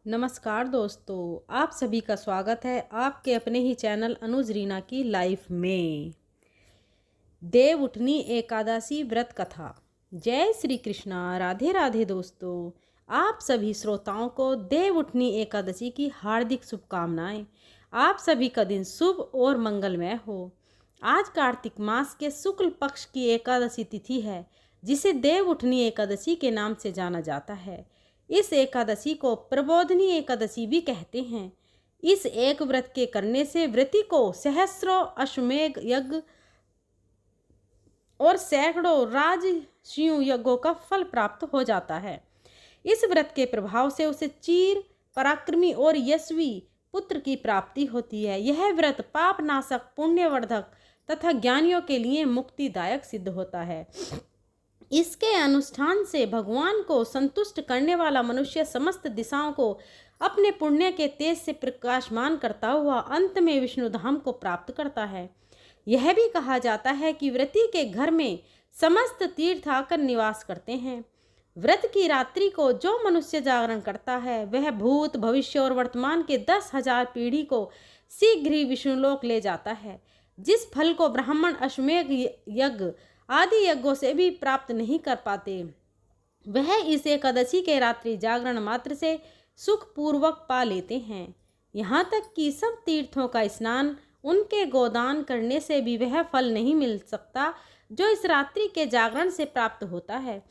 नमस्कार दोस्तों, आप सभी का स्वागत है आपके अपने ही चैनल अनुज रीना की लाइफ में। देव उठनी एकादशी व्रत कथा। जय श्री कृष्णा, राधे राधे दोस्तों। आप सभी श्रोताओं को देव उठनी एकादशी की हार्दिक शुभकामनाएं। आप सभी का दिन शुभ और मंगलमय हो। आज कार्तिक मास के शुक्ल पक्ष की एकादशी तिथि है, जिसे देव उठनी एकादशी के नाम से जाना जाता है। इस एकादशी को प्रबोधनी एकादशी भी कहते हैं। इस एक व्रत के करने से व्रती को सहस्रों अश्वमेध यज्ञ और सैकड़ों राजसूय यज्ञों का फल प्राप्त हो जाता है। इस व्रत के प्रभाव से उसे चीर पराक्रमी और यशस्वी पुत्र की प्राप्ति होती है। यह व्रत पाप नाशक, पुण्यवर्धक तथा ज्ञानियों के लिए मुक्तिदायक सिद्ध होता है। इसके अनुष्ठान से भगवान को संतुष्ट करने वाला मनुष्य समस्त दिशाओं को अपने पुण्य के तेज से प्रकाशमान करता हुआ अंत में विष्णु धाम को प्राप्त करता है। यह भी कहा जाता है कि व्रती के घर में समस्त तीर्थ आकर निवास करते हैं। व्रत की रात्रि को जो मनुष्य जागरण करता है, वह भूत, भविष्य और वर्तमान के 10,000 पीढ़ी को शीघ्र ही विष्णुलोक ले जाता है, जिस फल को ब्राह्मण अश्वमेध यज्ञ आदि यज्ञों से भी प्राप्त नहीं कर पाते। वह इस एकादशी के रात्रि जागरण मात्र से सुखपूर्वक पा लेते हैं। यहाँ तक कि सब तीर्थों का स्नान, उनके गोदान करने से भी वह फल नहीं मिल सकता जो इस रात्रि के जागरण से प्राप्त होता है।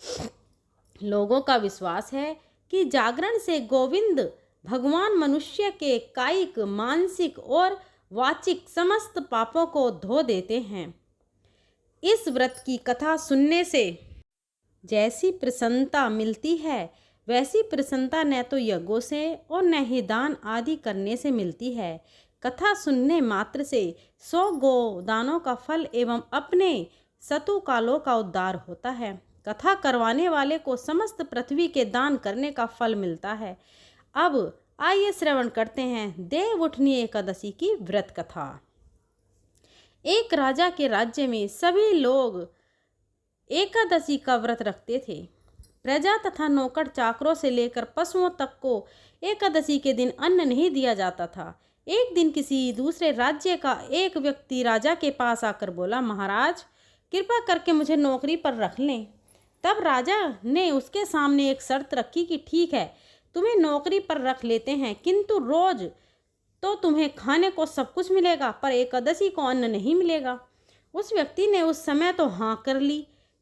लोगों का विश्वास है कि जागरण से गोविंद भगवान मनुष्य के कायिक, मानसिक और वाचिक समस्त पापों को धो देते हैं। इस व्रत की कथा सुनने से जैसी प्रसन्नता मिलती है, वैसी प्रसन्नता न तो यज्ञों से और न ही दान आदि करने से मिलती है। कथा सुनने मात्र से 100 गोदानों का फल एवं अपने सतु कालों का उद्धार होता है। कथा करवाने वाले को समस्त पृथ्वी के दान करने का फल मिलता है। अब आइए श्रवण करते हैं देव उठनी एकादशी की व्रत कथा। एक राजा के राज्य में सभी लोग एकादशी का व्रत रखते थे। प्रजा तथा नौकर चाकरों से लेकर पशुओं तक को एकादशी के दिन अन्न नहीं दिया जाता था। एक दिन किसी दूसरे राज्य का एक व्यक्ति राजा के पास आकर बोला, महाराज, कृपा करके मुझे नौकरी पर रख लें। तब राजा ने उसके सामने एक शर्त रखी कि ठीक है, तुम्हें नौकरी पर रख लेते हैं, किंतु रोज तो तुम्हें खाने को सब कुछ मिलेगा, पर एकादशी को अन्न नहीं मिलेगा। उस व्यक्ति ने उस समय तो हाँ कर ली,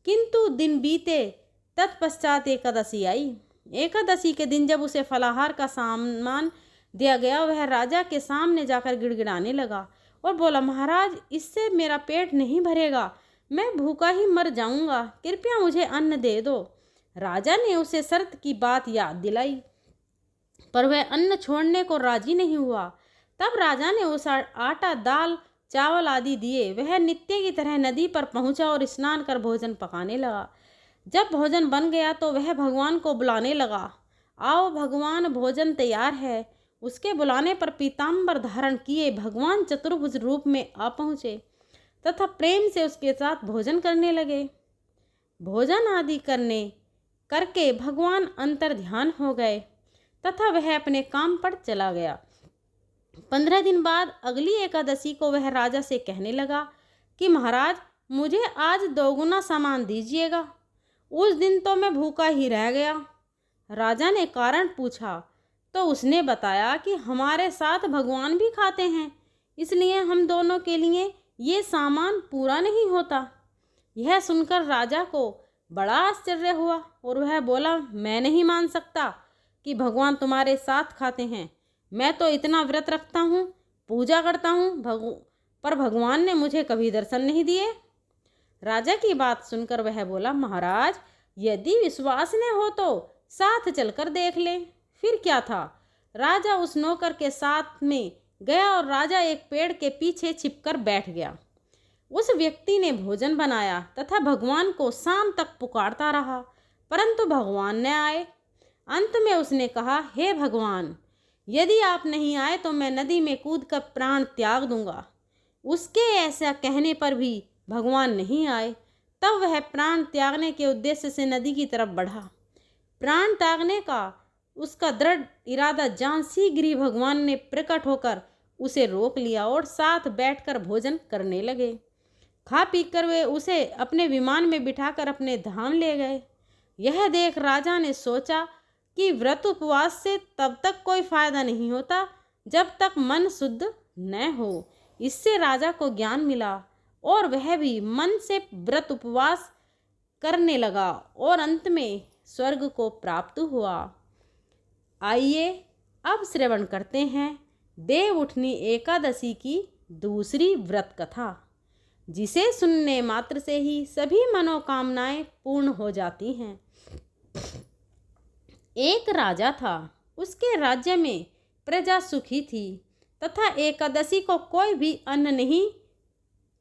किंतु दिन बीते, तत्पश्चात एकादशी आई। एकादशी के दिन जब उसे फलाहार का सामान दिया गया, वह राजा के सामने जाकर गिड़गिड़ाने लगा और बोला, महाराज, इससे मेरा पेट नहीं भरेगा, मैं भूखा ही मर जाऊंगा, कृपया मुझे अन्न दे दो। राजा ने उसे शर्त की बात याद दिलाई, पर वह अन्न छोड़ने को राजी नहीं हुआ। तब राजा ने उसे आटा, दाल, चावल आदि दिए। वह नित्य की तरह नदी पर पहुंचा और स्नान कर भोजन पकाने लगा। जब भोजन बन गया तो वह भगवान को बुलाने लगा, आओ भगवान, भोजन तैयार है। उसके बुलाने पर पीताम्बर धारण किए भगवान चतुर्भुज रूप में आ पहुँचे तथा प्रेम से उसके साथ भोजन करने लगे। भोजन आदि करके भगवान अंतर ध्यान हो गए तथा वह अपने काम पर चला गया। 15 दिन बाद अगली एकादशी को वह राजा से कहने लगा कि महाराज, मुझे आज 2 गुना सामान दीजिएगा। उस दिन तो मैं भूखा ही रह गया। राजा ने कारण पूछा तो उसने बताया कि हमारे साथ भगवान भी खाते हैं, इसलिए हम दोनों के लिए ये सामान पूरा नहीं होता। यह सुनकर राजा को बड़ा आश्चर्य हुआ और वह बोला, मैं नहीं मान सकता कि भगवान तुम्हारे साथ खाते हैं। मैं तो इतना व्रत रखता हूँ, पूजा करता हूँ, पर भगवान ने मुझे कभी दर्शन नहीं दिए। राजा की बात सुनकर वह बोला, महाराज, यदि विश्वास न हो तो साथ चलकर देख लें। फिर क्या था, राजा उस नौकर के साथ में गया और राजा एक पेड़ के पीछे छिपकर बैठ गया। उस व्यक्ति ने भोजन बनाया तथा भगवान को शाम तक पुकारता रहा, परंतु भगवान न आए। अंत में उसने कहा, हे भगवान, यदि आप नहीं आए तो मैं नदी में कूद कर प्राण त्याग दूंगा। उसके ऐसा कहने पर भी भगवान नहीं आए। तब वह प्राण त्यागने के उद्देश्य से नदी की तरफ बढ़ा। प्राण त्यागने का उसका दृढ़ इरादा जान शीघ्र ही भगवान ने प्रकट होकर उसे रोक लिया और साथ बैठकर भोजन करने लगे। खा पीकर वे उसे अपने विमान में बिठाकर अपने धाम ले गए। यह देख राजा ने सोचा कि व्रत उपवास से तब तक कोई फायदा नहीं होता जब तक मन शुद्ध न हो। इससे राजा को ज्ञान मिला और वह भी मन से व्रत उपवास करने लगा और अंत में स्वर्ग को प्राप्त हुआ। आइए अब श्रवण करते हैं देवउठनी एकादशी की दूसरी व्रत कथा, जिसे सुनने मात्र से ही सभी मनोकामनाएं पूर्ण हो जाती हैं। एक राजा था, उसके राज्य में प्रजा सुखी थी तथा एकादशी को कोई भी अन्न नहीं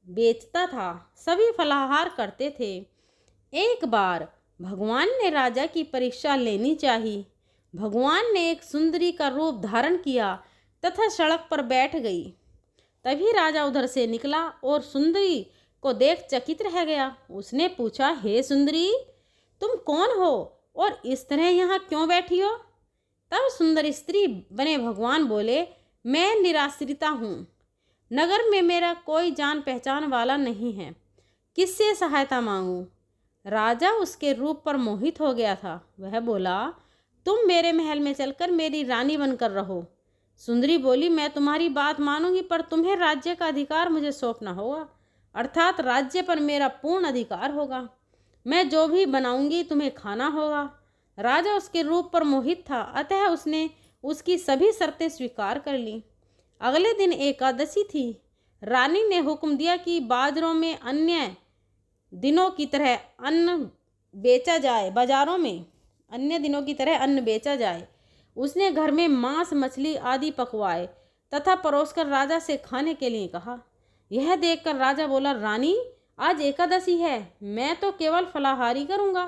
बेचता था, सभी फलाहार करते थे। एक बार भगवान ने राजा की परीक्षा लेनी चाहिए। भगवान ने एक सुंदरी का रूप धारण किया तथा सड़क पर बैठ गई। तभी राजा उधर से निकला और सुंदरी को देख चकित रह गया। उसने पूछा, हे सुंदरी, तुम कौन हो और इस तरह यहाँ क्यों बैठी हो? तब सुंदर स्त्री बने भगवान बोले, मैं निराश्रिता हूँ, नगर में मेरा कोई जान पहचान वाला नहीं है, किससे सहायता मांगूं? राजा उसके रूप पर मोहित हो गया था। वह बोला, तुम मेरे महल में चलकर मेरी रानी बनकर रहो। सुंदरी बोली, मैं तुम्हारी बात मानूंगी, पर तुम्हें राज्य का अधिकार मुझे सौंपना होगा, अर्थात राज्य पर मेरा पूर्ण अधिकार होगा। मैं जो भी बनाऊंगी तुम्हें खाना होगा। राजा उसके रूप पर मोहित था, अतः उसने उसकी सभी शर्तें स्वीकार कर ली। अगले दिन एकादशी थी। रानी ने हुक्म दिया कि बाजारों में अन्य दिनों की तरह अन्न बेचा जाए, बाजारों में अन्य दिनों की तरह अन्न बेचा जाए। उसने घर में मांस मछली आदि पकवाए तथा परोसकर राजा से खाने के लिए कहा। यह देखकर राजा बोला, रानी, आज एकादशी है, मैं तो केवल फलाहारी करूँगा।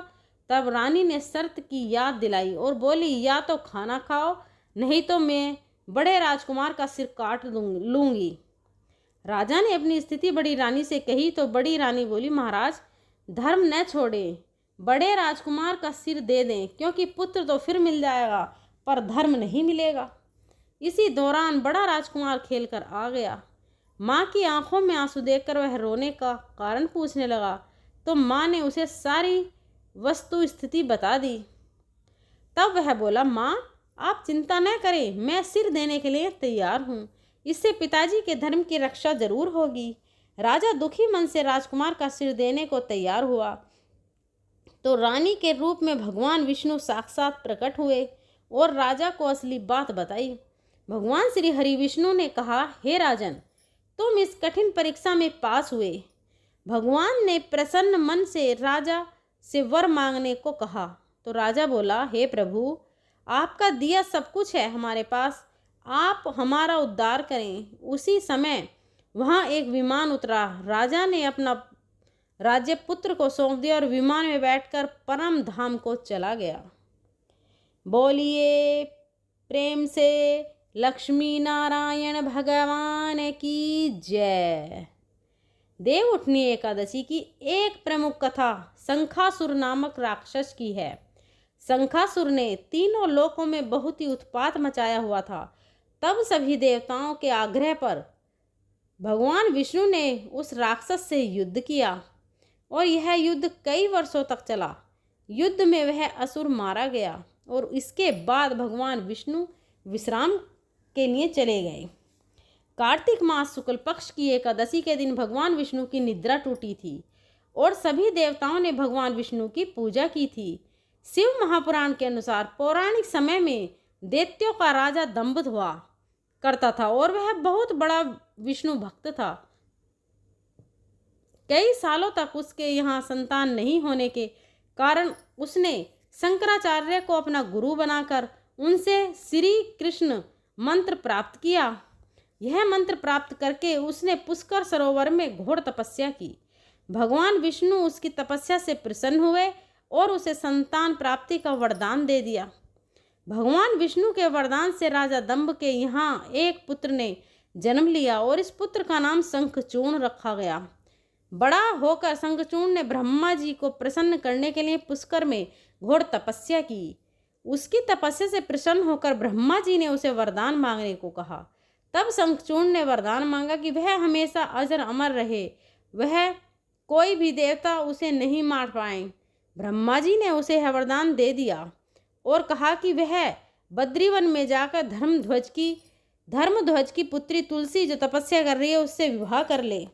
तब रानी ने शर्त की याद दिलाई और बोली, या तो खाना खाओ, नहीं तो मैं बड़े राजकुमार का सिर काट लूँगी। राजा ने अपनी स्थिति बड़ी रानी से कही तो बड़ी रानी बोली, महाराज, धर्म न छोड़ें, बड़े राजकुमार का सिर दे दें, क्योंकि पुत्र तो फिर मिल जाएगा पर धर्म नहीं मिलेगा। इसी दौरान बड़ा राजकुमार खेलकर आ गया। माँ की आंखों में आंसू देखकर वह रोने का कारण पूछने लगा तो माँ ने उसे सारी वस्तु स्थिति बता दी। तब वह बोला, माँ, आप चिंता न करें, मैं सिर देने के लिए तैयार हूँ। इससे पिताजी के धर्म की रक्षा जरूर होगी। राजा दुखी मन से राजकुमार का सिर देने को तैयार हुआ तो रानी के रूप में भगवान विष्णु साक्षात प्रकट हुए और राजा को असली बात बताई। भगवान श्री हरि विष्णु ने कहा, हे राजन, तुम इस कठिन परीक्षा में पास हुए। भगवान ने प्रसन्न मन से राजा से वर मांगने को कहा तो राजा बोला, हे प्रभु, आपका दिया सब कुछ है हमारे पास, आप हमारा उद्धार करें। उसी समय वहाँ एक विमान उतरा। राजा ने अपना राज्य पुत्र को सौंप दिया और विमान में बैठकर परम धाम को चला गया। बोलिए प्रेम से लक्ष्मी नारायण भगवान की जय। देवउठनी एकादशी की एक प्रमुख कथा शंखासुर नामक राक्षस की है। शंखासुर ने तीनों लोकों में बहुत ही उत्पात मचाया हुआ था। तब सभी देवताओं के आग्रह पर भगवान विष्णु ने उस राक्षस से युद्ध किया और यह युद्ध कई वर्षों तक चला। युद्ध में वह असुर मारा गया और इसके बाद भगवान विष्णु विश्राम के लिए चले गए। कार्तिक मास शुक्ल पक्ष की एकादशी के दिन भगवान विष्णु की निद्रा टूटी थी और सभी देवताओं ने भगवान विष्णु की पूजा की थी। शिव महापुराण के अनुसार पौराणिक समय में दैत्यों का राजा दंभ हुआ करता था और वह बहुत बड़ा विष्णु भक्त था। कई सालों तक उसके यहाँ संतान नहीं होने के कारण उसने शंकराचार्य को अपना गुरु बनाकर उनसे श्री कृष्ण मंत्र प्राप्त किया। यह मंत्र प्राप्त करके उसने पुष्कर सरोवर में घोर तपस्या की। भगवान विष्णु उसकी तपस्या से प्रसन्न हुए और उसे संतान प्राप्ति का वरदान दे दिया। भगवान विष्णु के वरदान से राजा दंभ के यहाँ एक पुत्र ने जन्म लिया और इस पुत्र का नाम शंखचूर्ण रखा गया। बड़ा होकर शंखचूर्ण ने ब्रह्मा जी को प्रसन्न करने के लिए पुष्कर में घोर तपस्या की। उसकी तपस्या से प्रसन्न होकर ब्रह्मा जी ने उसे वरदान मांगने को कहा। तब शंखचूर्ण ने वरदान मांगा कि वह हमेशा अजर अमर रहे, वह कोई भी देवता उसे नहीं मार पाए। ब्रह्मा जी ने उसे यह वरदान दे दिया और कहा कि वह बद्रीवन में जाकर धर्मध्वज की पुत्री तुलसी जो तपस्या कर रही है उससे विवाह कर ले।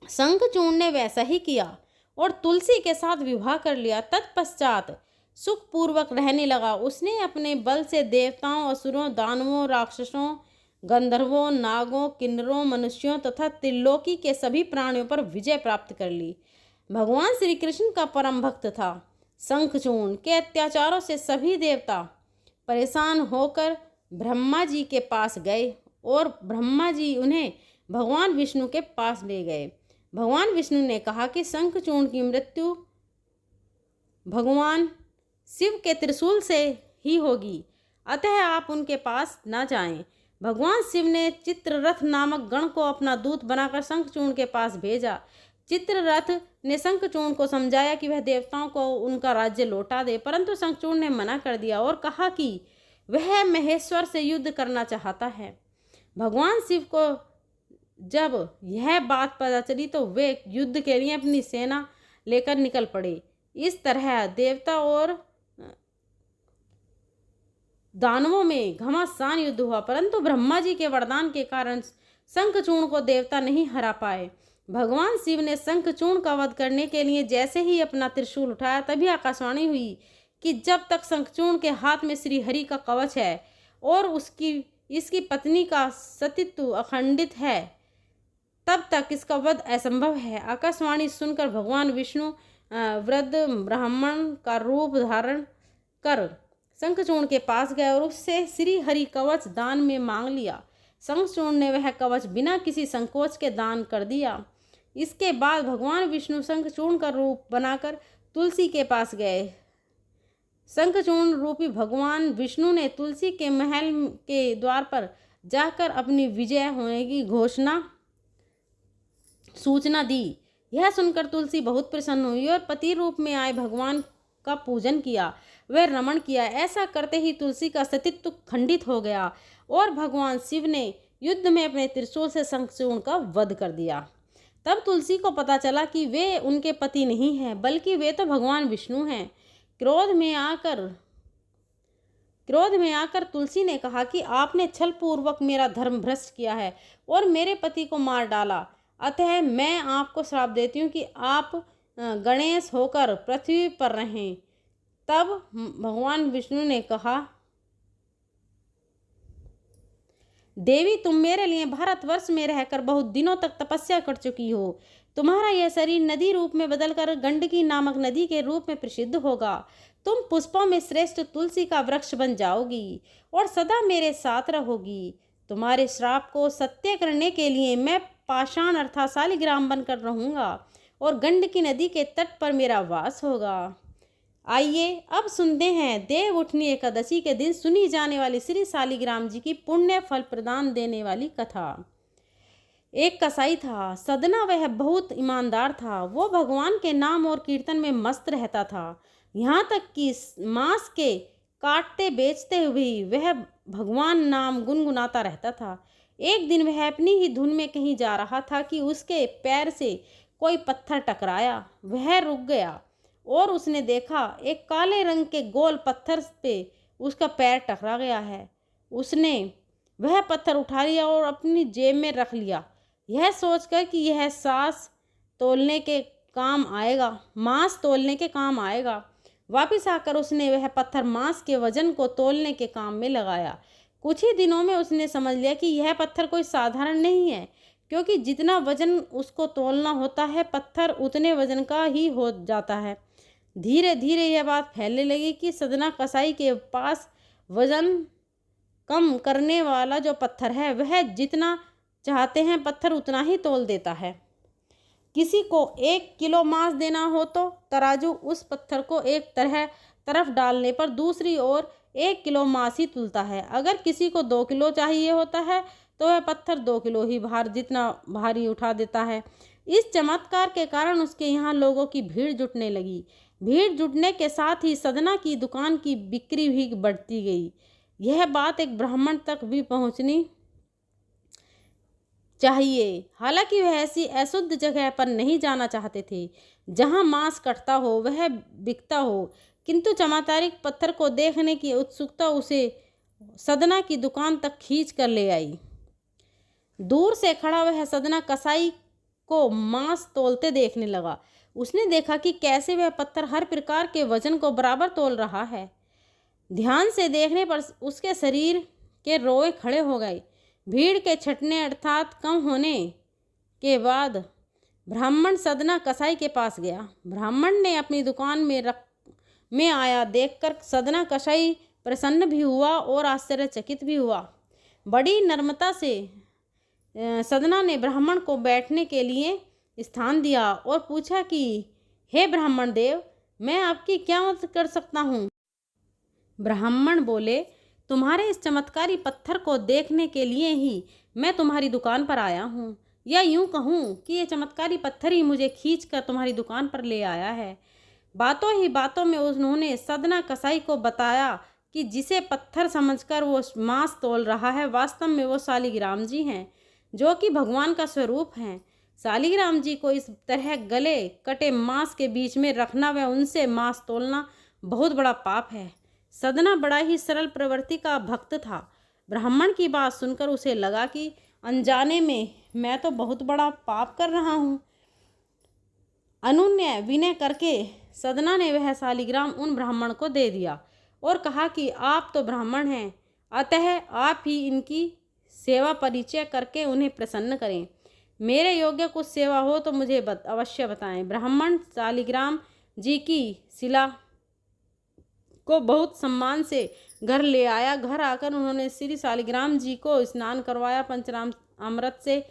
शंखचूर्ण ने वैसा ही किया और तुलसी के साथ विवाह कर लिया। तत्पश्चात सुखपूर्वक रहने लगा। उसने अपने बल से देवताओं, असुरों, दानवों, राक्षसों, गंधर्वों, नागों, किन्नरों, मनुष्यों तथा त्रिलोकी के सभी प्राणियों पर विजय प्राप्त कर ली। भगवान श्री कृष्ण का परम भक्त था। शंखचूर्ण के अत्याचारों से सभी देवता परेशान होकर ब्रह्मा जी के पास गए और ब्रह्मा जी उन्हें भगवान विष्णु के पास ले गए। भगवान विष्णु ने कहा कि शंखचूर्ण की मृत्यु भगवान शिव के त्रिशूल से ही होगी, अतः आप उनके पास न जाएं। भगवान शिव ने चित्ररथ नामक गण को अपना दूत बनाकर शंखचूर्ण के पास भेजा। चित्ररथ ने शंखचूर्ण को समझाया कि वह देवताओं को उनका राज्य लौटा दे, परंतु शंखचूर्ण ने मना कर दिया और कहा कि वह महेश्वर से युद्ध करना चाहता है। भगवान शिव को जब यह बात पता चली तो वे युद्ध के लिए अपनी सेना लेकर निकल पड़े। इस तरह देवता और दानवों में घमासान युद्ध हुआ, परंतु ब्रह्मा जी के वरदान के कारण शंखचूर्ण को देवता नहीं हरा पाए। भगवान शिव ने शंखचूर्ण का वध करने के लिए जैसे ही अपना त्रिशूल उठाया तभी आकाशवाणी हुई कि जब तक शंखचूर्ण के हाथ में श्री हरि का कवच है और इसकी पत्नी का सतीत्व अखंडित है, तब तक इसका वध असंभव है। आकाशवाणी सुनकर भगवान विष्णु वृद्ध ब्राह्मण का रूप धारण कर शंखचूर्ण के पास गए और उससे श्री हरि कवच दान में मांग लिया। शंखचूर्ण ने वह कवच बिना किसी संकोच के दान कर दिया। इसके बाद भगवान विष्णु शंखचूर्ण का रूप बनाकर तुलसी के पास गए। शंखचूर्ण रूपी भगवान विष्णु ने तुलसी के महल के द्वार पर जाकर अपनी विजय होने की सूचना दी। यह सुनकर तुलसी बहुत प्रसन्न हुई और पति रूप में आए भगवान का पूजन किया, वह रमण किया। ऐसा करते ही तुलसी का सतीत्व खंडित हो गया और भगवान शिव ने युद्ध में अपने त्रिशूल से शंखचूर्ण का वध कर दिया। तब तुलसी को पता चला कि वे उनके पति नहीं हैं, बल्कि वे तो भगवान विष्णु हैं। क्रोध में आकर तुलसी ने कहा कि आपने छल पूर्वक मेरा धर्म भ्रष्ट किया है और मेरे पति को मार डाला, अतः मैं आपको श्राप देती हूँ कि आप गणेश होकर पृथ्वी पर रहें। तब भगवान विष्णु ने कहा, देवी, तुम मेरे लिए भारतवर्ष में रहकर बहुत दिनों तक तपस्या कर चुकी हो। तुम्हारा यह शरीर नदी रूप में बदलकर गंडकी नामक नदी के रूप में प्रसिद्ध होगा। तुम पुष्पों में श्रेष्ठ तुलसी का वृक्ष बन जाओगी और सदा मेरे साथ रहोगी। तुम्हारे श्राप को सत्य करने के लिए मैं पाषाण अर्थात शालिग्राम बनकर रहूंगा और गंडकी नदी के तट पर मेरा वास होगा। आइए अब सुनते हैं देव उठनी एकादशी के दिन सुनी जाने वाली श्री शालिग्राम जी की पुण्य फल प्रदान देने वाली कथा। एक कसाई था, सदना वह बहुत ईमानदार था। वो भगवान के नाम और कीर्तन में मस्त रहता था, यहाँ तक कि मांस के काटते बेचते हुए वह भगवान नाम गुनगुनाता रहता था। एक दिन वह अपनी ही धुन में कहीं जा रहा था कि उसके पैर से कोई पत्थर टकराया। वह रुक गया और उसने देखा एक काले रंग के गोल पत्थर पे उसका पैर टकरा गया है। उसने वह पत्थर उठा लिया और अपनी जेब में रख लिया, यह सोचकर कि यह मांस तोलने के काम आएगा। वापस आकर उसने वह पत्थर मांस के वजन को तोलने के काम में लगाया। कुछ ही दिनों में उसने समझ लिया कि यह पत्थर कोई साधारण नहीं है, क्योंकि जितना वजन उसको तोलना होता है पत्थर उतने वजन का ही हो जाता है। धीरे धीरे यह बात फैलने लगी कि सदना कसाई के पास वजन कम करने वाला जो पत्थर है वह जितना चाहते हैं पत्थर उतना ही तोल देता है। किसी को 1 किलो मांस देना हो तो तराजू उस पत्थर को एक तरफ डालने पर दूसरी ओर 1 किलो मांस ही तुलता है। अगर किसी को 2 किलो चाहिए होता है तो वह पत्थर 2 किलो ही जितना भारी उठा देता है। इस चमत्कार के कारण उसके यहाँ लोगों की भीड़ जुटने लगी। भीड़ जुटने के साथ ही सदना की दुकान की बिक्री भी बढ़ती गई। यह बात एक ब्राह्मण तक भी पहुंचनी चाहिए। हालांकि वह ऐसी अशुद्ध जगह पर नहीं जाना चाहते थे जहां मांस कटता हो, वह बिकता हो, किंतु चमत्कारिक पत्थर को देखने की उत्सुकता उसे सदना की दुकान तक खींच कर ले आई। दूर से खड़ा वह सदना कसाई को मांस तोलते देखने लगा। उसने देखा कि कैसे वह पत्थर हर प्रकार के वजन को बराबर तोल रहा है। ध्यान से देखने पर उसके शरीर के रोए खड़े हो गए। भीड़ के छटने अर्थात कम होने के बाद ब्राह्मण सदना कसाई के पास गया। ब्राह्मण ने अपनी दुकान में आया देखकर सदना कसाई प्रसन्न भी हुआ और आश्चर्यचकित भी हुआ। बड़ी नम्रता से सदना ने ब्राह्मण को बैठने के लिए स्थान दिया और पूछा कि हे ब्राह्मण देव, मैं आपकी क्या मदद कर सकता हूँ। ब्राह्मण बोले, तुम्हारे इस चमत्कारी पत्थर को देखने के लिए ही मैं तुम्हारी दुकान पर आया हूँ, या यूं कहूँ कि ये चमत्कारी पत्थर ही मुझे खींचकर तुम्हारी दुकान पर ले आया है। बातों ही बातों में उन्होंने सदना कसाई को बताया कि जिसे पत्थर समझकर वो मांस तोल रहा है, वास्तव में वो शालिग्राम जी हैं, जो कि भगवान का स्वरूप हैं। शालिग्राम जी को इस तरह गले कटे मांस के बीच में रखना व उनसे मांस तोलना बहुत बड़ा पाप है। सदना बड़ा ही सरल प्रवृत्ति का भक्त था। ब्राह्मण की बात सुनकर उसे लगा कि अनजाने में मैं तो बहुत बड़ा पाप कर रहा हूँ। अनुनय विनय करके सदना ने वह शालिग्राम उन ब्राह्मण को दे दिया और कहा कि आप तो ब्राह्मण हैं, अतः आप ही इनकी सेवा परिचय करके उन्हें प्रसन्न करें। मेरे योग्य कुछ सेवा हो तो मुझे अवश्य बताएं। ब्राह्मण शालिग्राम जी की शिला को बहुत सम्मान से घर ले आया। घर आकर उन्होंने श्री शालिग्राम जी को स्नान करवाया, पंचराम अमृत से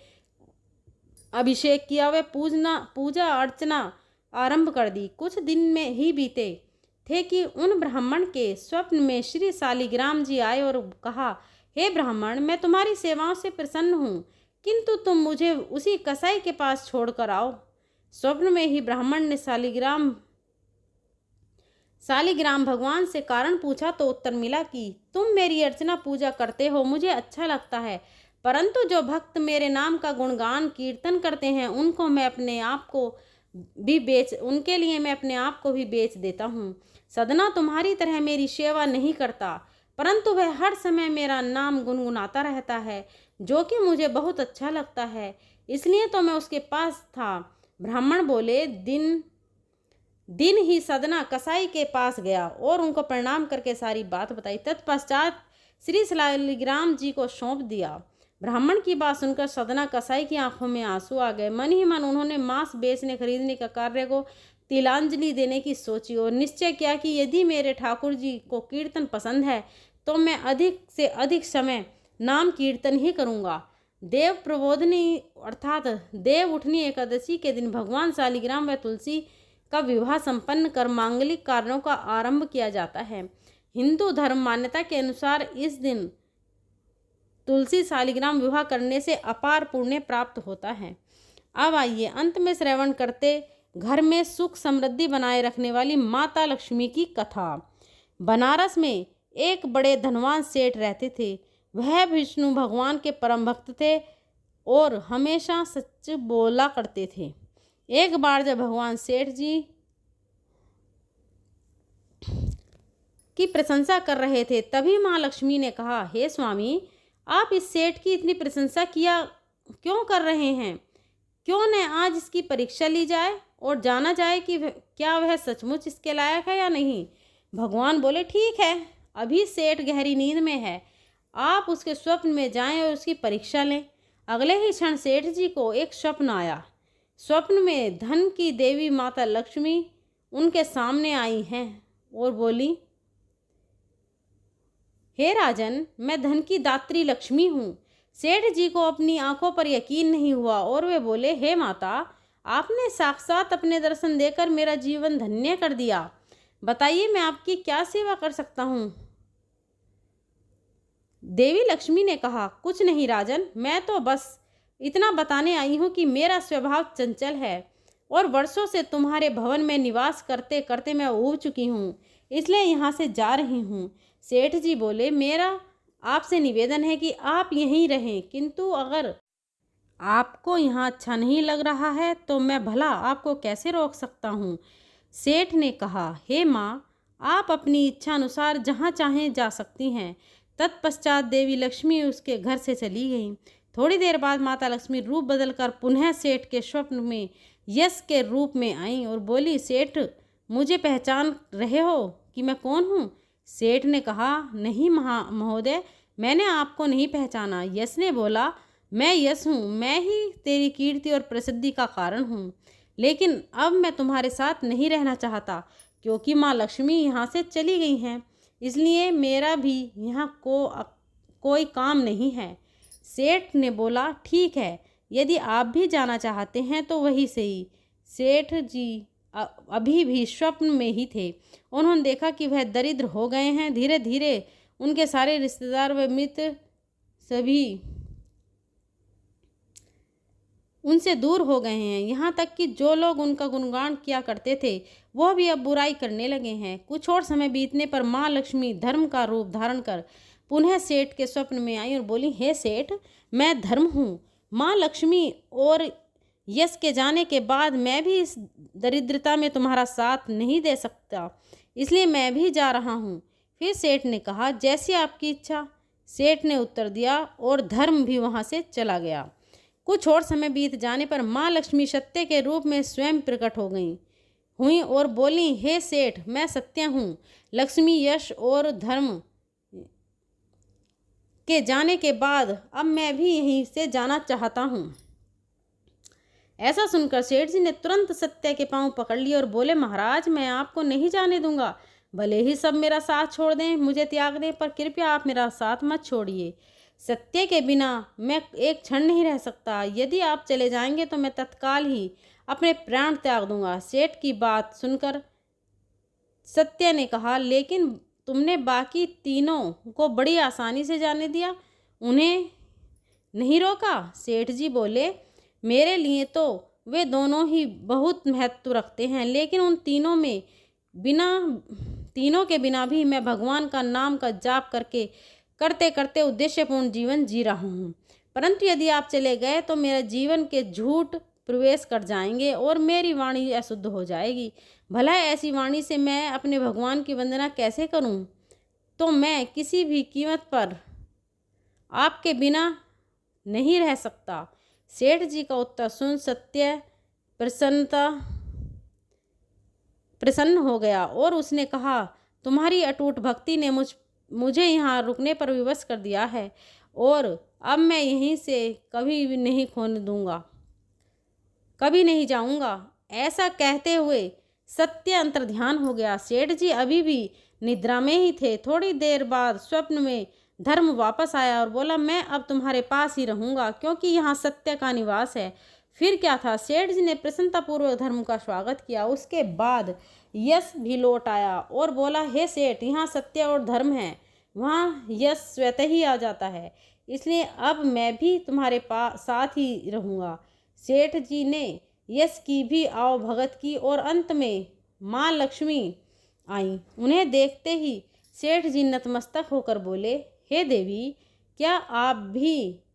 अभिषेक किया, वे पूजा अर्चना आरंभ कर दी। कुछ दिन में ही बीते थे कि उन ब्राह्मण के स्वप्न में श्री शालिग्राम जी आए और कहा, हे ब्राह्मण, मैं तुम्हारी सेवाओं से प्रसन्न हूँ, किंतु तुम मुझे उसी कसाई के पास छोड़कर आओ। स्वप्न में ही ब्राह्मण ने शालिग्राम भगवान से कारण पूछा तो उत्तर मिला कि तुम मेरी अर्चना पूजा करते हो, मुझे अच्छा लगता है, परंतु जो भक्त मेरे नाम का गुणगान कीर्तन करते हैं उनके लिए मैं अपने आप को भी बेच देता हूँ। सदना तुम्हारी तरह मेरी सेवा नहीं करता, परंतु वह हर समय मेरा नाम गुनगुनाता रहता है, जो कि मुझे बहुत अच्छा लगता है, इसलिए तो मैं उसके पास था। ब्राह्मण बोले, दिन ही सदना कसाई के पास गया और उनको प्रणाम करके सारी बात बताई। तत्पश्चात श्री शालिग्राम जी को सौंप दिया। ब्राह्मण की बात सुनकर सदना कसाई की आंखों में आंसू आ गए। मन ही मन उन्होंने मांस बेचने खरीदने का कार्य को तिलांजलि देने की सोची और निश्चय किया कि यदि मेरे ठाकुर जी को कीर्तन पसंद है तो मैं अधिक से अधिक समय नाम कीर्तन ही करूँगा। देव प्रबोधनी अर्थात देव उठनी एकादशी के दिन भगवान शालिग्राम व तुलसी का विवाह संपन्न कर मांगलिक कार्यों का आरंभ किया जाता है। हिंदू धर्म मान्यता के अनुसार इस दिन तुलसी शालिग्राम विवाह करने से अपार पुण्य प्राप्त होता है। अब आइए अंत में श्रवण करते घर में सुख समृद्धि बनाए रखने वाली माता लक्ष्मी की कथा। बनारस में एक बड़े धनवान सेठ रहते थे। वह विष्णु भगवान के परम भक्त थे और हमेशा सच बोला करते थे। एक बार जब भगवान सेठ जी की प्रशंसा कर रहे थे, तभी माँ लक्ष्मी ने कहा, हे स्वामी, आप इस सेठ की इतनी प्रशंसा क्यों कर रहे हैं? क्यों न आज इसकी परीक्षा ली जाए और जाना जाए कि क्या वह सचमुच इसके लायक है या नहीं। भगवान बोले, ठीक है, अभी सेठ गहरी नींद में है, आप उसके स्वप्न में जाएं और उसकी परीक्षा लें। अगले ही क्षण सेठ जी को एक स्वप्न आया। स्वप्न में धन की देवी माता लक्ष्मी उनके सामने आई हैं और बोली, हे राजन, मैं धन की दात्री लक्ष्मी हूँ। सेठ जी को अपनी आंखों पर यकीन नहीं हुआ और वे बोले, हे माता, आपने साक्षात अपने दर्शन देकर मेरा जीवन धन्य कर दिया। बताइए, मैं आपकी क्या सेवा कर सकता हूँ? देवी लक्ष्मी ने कहा, कुछ नहीं राजन, मैं तो बस इतना बताने आई हूँ कि मेरा स्वभाव चंचल है। और वर्षों से तुम्हारे भवन में निवास करते करते मैं ऊब चुकी हूँ, इसलिए यहाँ से जा रही हूँ। सेठ जी बोले, मेरा आपसे निवेदन है कि आप यहीं रहें, किंतु अगर आपको यहाँ अच्छा नहीं लग रहा है तो मैं भला आपको कैसे रोक सकता हूँ। सेठ ने कहा, हे माँ, आप अपनी इच्छा अनुसार जहाँ चाहें जा सकती हैं। तत्पश्चात देवी लक्ष्मी उसके घर से चली गई। थोड़ी देर बाद माता लक्ष्मी रूप बदलकर पुनः सेठ के स्वप्न में यश के रूप में आई और बोली, सेठ, मुझे पहचान रहे हो कि मैं कौन हूँ? सेठ ने कहा, नहीं महोदय, मैंने आपको नहीं पहचाना। यश ने बोला, मैं यश हूँ, मैं ही तेरी कीर्ति और प्रसिद्धि का कारण हूँ, लेकिन अब मैं तुम्हारे साथ नहीं रहना चाहता, क्योंकि माँ लक्ष्मी यहाँ से चली गई हैं, इसलिए मेरा भी यहाँ कोई काम नहीं है। सेठ ने बोला, ठीक है, यदि आप भी जाना चाहते हैं तो वही सही। सेठ जी अभी भी स्वप्न में ही थे। उन्होंने देखा कि वह दरिद्र हो गए हैं। धीरे धीरे उनके सारे रिश्तेदार व मित्र सभी उनसे दूर हो गए हैं, यहाँ तक कि जो लोग उनका गुणगान किया करते थे वह भी अब बुराई करने लगे हैं। कुछ और समय बीतने पर माँ लक्ष्मी धर्म का रूप धारण कर पुनः सेठ के स्वप्न में आई और बोली, हे सेठ, मैं धर्म हूँ। माँ लक्ष्मी और यश के जाने के बाद मैं भी इस दरिद्रता में तुम्हारा साथ नहीं दे सकता, इसलिए मैं भी जा रहा हूँ। फिर सेठ ने कहा, जैसी आपकी इच्छा। सेठ ने उत्तर दिया और धर्म भी वहाँ से चला गया। कुछ और समय बीत जाने पर माँ लक्ष्मी सत्य के रूप में स्वयं प्रकट हुई और बोली, हे सेठ, मैं सत्य हूँ। लक्ष्मी, यश और धर्म के जाने के बाद अब मैं भी यहीं से जाना चाहता हूँ। ऐसा सुनकर सेठ जी ने तुरंत सत्य के पांव पकड़ लिए और बोले, महाराज, मैं आपको नहीं जाने दूंगा। भले ही सब मेरा साथ छोड़ दें, मुझे त्याग दें, पर कृपया आप मेरा साथ मत छोड़िए। सत्य के बिना मैं एक क्षण नहीं रह सकता। यदि आप चले जाएंगे तो मैं तत्काल ही अपने प्राण त्याग दूंगा। सेठ की बात सुनकर सत्य ने कहा, लेकिन तुमने बाकी तीनों को बड़ी आसानी से जाने दिया, उन्हें नहीं रोका। सेठ जी बोले, मेरे लिए तो वे दोनों ही बहुत महत्व रखते हैं, लेकिन उन तीनों के बिना भी मैं भगवान का नाम का जाप करते करते उद्देश्यपूर्ण जीवन जी रहा हूँ। परंतु यदि आप चले गए तो मेरे जीवन के झूठ प्रवेश कर जाएंगे और मेरी वाणी अशुद्ध हो जाएगी। भला ऐसी वाणी से मैं अपने भगवान की वंदना कैसे करूं? तो मैं किसी भी कीमत पर आपके बिना नहीं रह सकता। सेठ जी का उत्तर सुन सत्य प्रसन्न हो गया और उसने कहा, तुम्हारी अटूट भक्ति ने मुझे यहाँ रुकने पर विवश कर दिया है और अब मैं यहीं से कभी भी नहीं खोने दूंगा, कभी नहीं जाऊंगा। ऐसा कहते हुए सत्य अंतर्ध्यान हो गया। सेठ जी अभी भी निद्रा में ही थे। थोड़ी देर बाद स्वप्न में धर्म वापस आया और बोला, मैं अब तुम्हारे पास ही रहूंगा, क्योंकि यहाँ सत्य का निवास है। फिर क्या था, सेठ जी ने प्रसन्नतापूर्वक धर्म का स्वागत किया। उसके बाद यश भी लौट आया और बोला, हे सेठ, यहाँ सत्य और धर्म है, वहाँ यश स्वतः ही आ जाता है, इसलिए अब मैं भी तुम्हारे साथ ही रहूँगा। सेठ जी ने यश की भी आओ भगत की और अंत में माँ लक्ष्मी आई। उन्हें देखते ही सेठ जी नतमस्तक होकर बोले, हे देवी, क्या आप भी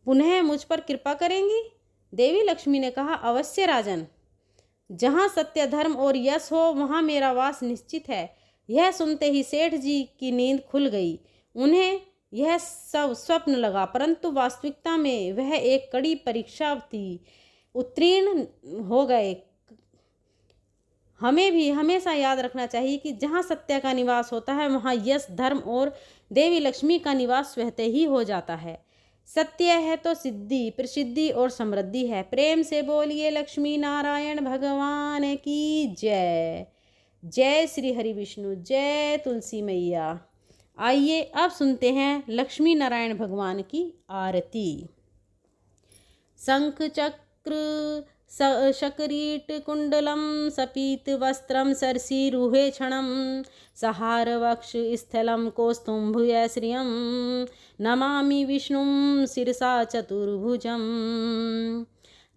पुनः मुझ पर कृपा करेंगी? देवी लक्ष्मी ने कहा, अवश्य राजन, जहाँ सत्य, धर्म और यश हो वहाँ मेरा वास निश्चित है। यह सुनते ही सेठ जी की नींद खुल गई। उन्हें यह सब स्वप्न लगा, परंतु वास्तविकता में वह एक कड़ी परीक्षा थी। उत्तीर्ण हो गए। हमें भी हमेशा याद रखना चाहिए कि जहाँ सत्य का निवास होता है वहाँ यश, धर्म और देवी लक्ष्मी का निवास स्वतः ही हो जाता है। सत्य है तो सिद्धि, प्रसिद्धि और समृद्धि है। प्रेम से बोलिए लक्ष्मी नारायण भगवान की जय। जय श्री हरि विष्णु, जय तुलसी मैया। आइए अब सुनते हैं लक्ष्मी नारायण भगवान की आरती। शंख चक्र शकरीटकुण्डलं सपीतवस्त्रं सरसीरुहे क्षणं सहारवक्षस्थलं कौस्तुम्भश्रियं नमामि विष्णुं शिरसा चतुर्भुजम्।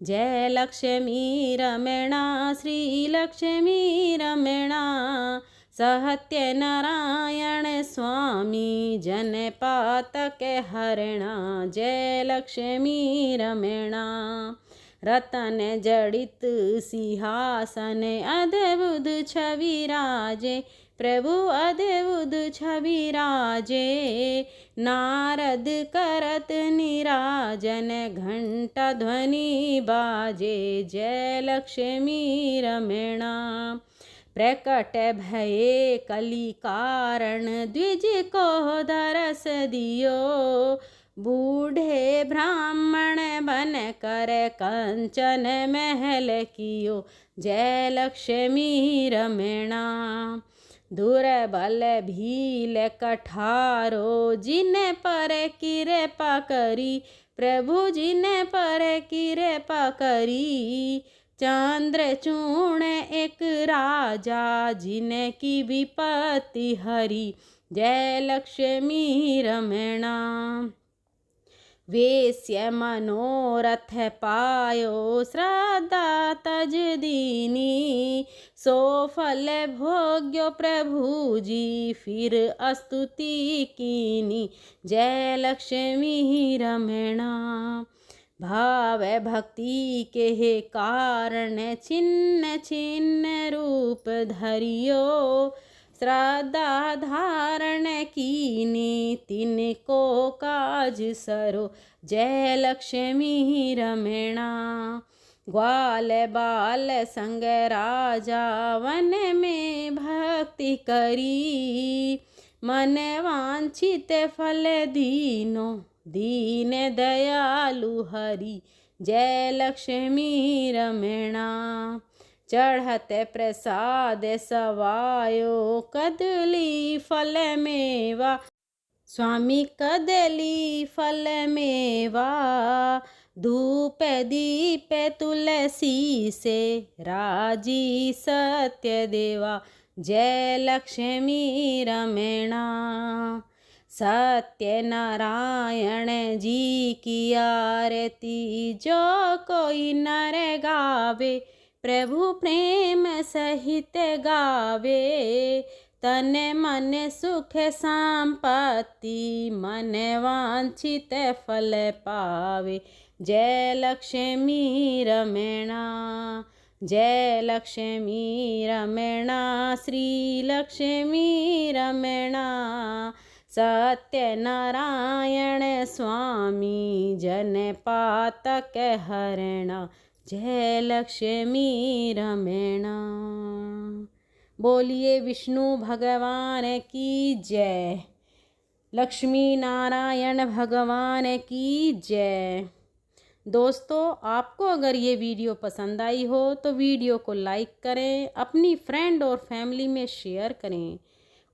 जय लक्ष्मी रमणा श्रीलक्ष्मी रमणा सत्यनारायण स्वामी जनपातक हरणा। जय लक्ष्मी रमणा रतन जड़ित सिंहासन अद्भुत छवि राजे प्रभु अद्भुत छवि राजे। नारद करत निराजन घंटा ध्वनि बाजे। जय लक्ष्मी रमणा प्रकट भये कली कारण द्विज को दरस दियो। बूढ़े ब्राह्मण बन कर कंचन महल कियो। जय लक्ष्मी रमणा दुर्बल भील कठारो जिन पर कृपा करी प्रभु जिन पर कृपा करी। चंद्रचूर्ण एक राजा जिनकी विपत्ति हरी। जय लक्ष्मी रमणा वेश्य मनोरथ पायो श्रद्धा तज दीनी। सो फल भोग्यो प्रभु जी फिर स्तुति कीनी। जय लक्ष्मी रमणा भाव भक्ति के कारण छिन्न छिन्न रूप धरियो। श्रद्धा धारण कीनी तिनको काज सरो। जय लक्ष्मी रमणा ग्वाल बाल संग राजा वन में भक्ति करी। मन वांछित फल दीनो दीन दयालु हरि। जय लक्ष्मी रमणा चढ़त प्रसाद सवायो कदली फल मेवा। स्वामी कदली फल मेवा धूप दीप तुलसी से राजी सत्य देवा। जय लक्ष्मी रमणा सत्यनारायण जी की आरती जो कोई नर गावे प्रभु प्रेम सहित गावे। तन मन सुख संपत्ति मन वांछित फल पावे। जय लक्ष्मी रमणा जय लक्ष्मी रमणा श्री लक्ष्मी रमणा। सत्यनारायण स्वामी जनपातक हरणा। जय लक्ष्मी रमणा। बोलिए विष्णु भगवान की जय। लक्ष्मी नारायण भगवान की जय। दोस्तों आपको अगर ये वीडियो पसंद आई हो तो वीडियो को लाइक करें, अपनी फ्रेंड और फैमिली में शेयर करें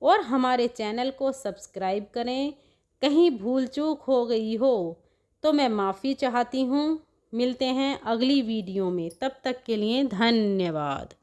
और हमारे चैनल को सब्सक्राइब करें। कहीं भूल चूक हो गई हो तो मैं माफ़ी चाहती हूँ। मिलते हैं अगली वीडियो में, तब तक के लिए धन्यवाद।